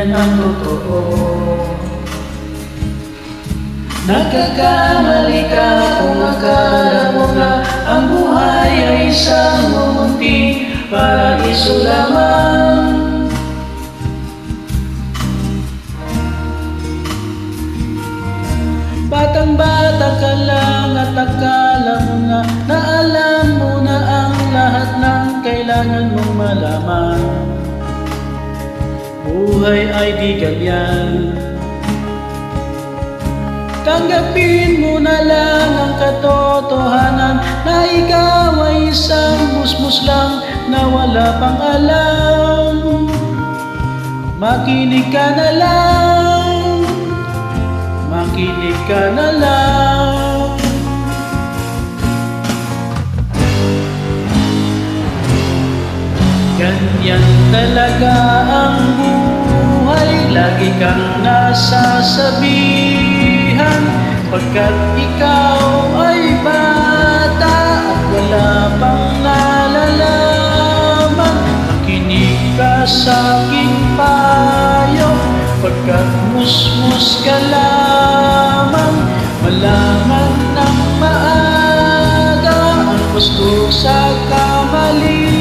yan ang totoo. Nagkakamali ka kung akala mo na ang buhay ay isang munting paraiso lamang. Batang-bata ka lang at akala mo na alam mo na ang lahat ng kailangan mong malaman. Buhay ay di ganyan. Tanggapin mo na lang ang katotohanan na ikaw ay isang musmus lang na wala pang alam. Makinig ka na lang, makinig ka na lang. Ganyan talaga ang buhay, lagi kang nasasabihan, pagkat ikaw ay bata at wala pang nalalaman. Makinig ka sa aking payo, pagkat musmus ka lamang. Malaman ng maaga ang gusto sa kamali.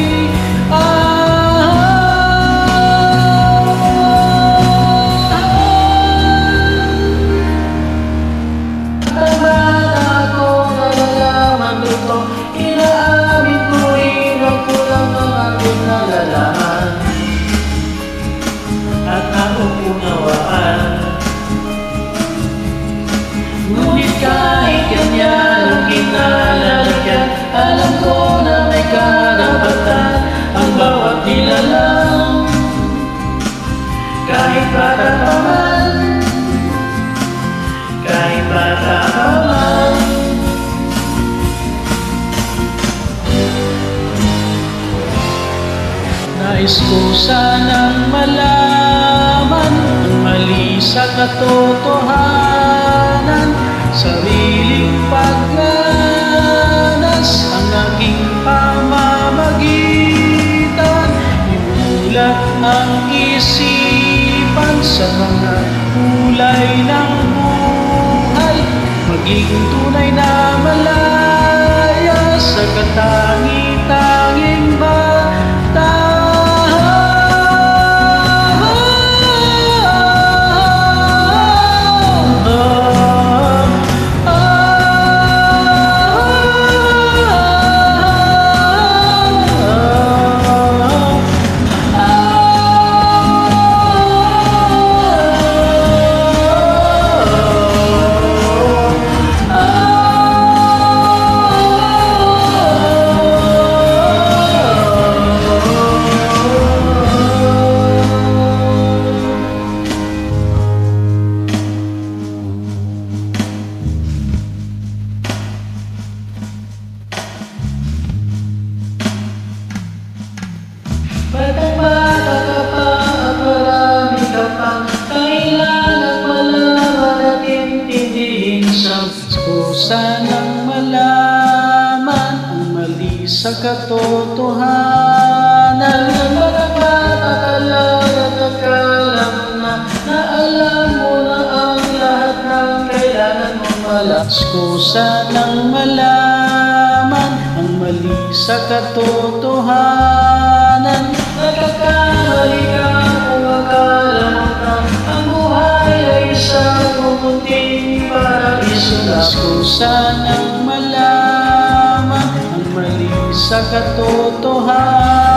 Ngunit kahit ganyan ang kinalalagyan, alam ko na may karapatan ang bawat nilalang. Kahit bata pa man, kahit bata pa man. Nais ko sanang malaman ang mali sa katotohanan, sariling paglanas ang aking pamamagitan. Imulat ang isipan sa mga kulay ng buhay, maging tunay na malaya sa katangi-tanging bata. Batang-bata ka pa at marami ka pang kailangan at malaman at intindihin. Sa kusa ng malaman ang mali sa katotohanan. Batang-bata ka lang at akala mo na alam mo na ang lahat ng kailangan mong malaman. Kusa ng malaman ang mali sa katotohanan. Nagkakamali ka kung akala mo na ang buhay ay isang munting paraiso lang. Kusa ng malaman ang mali sa katotohanan.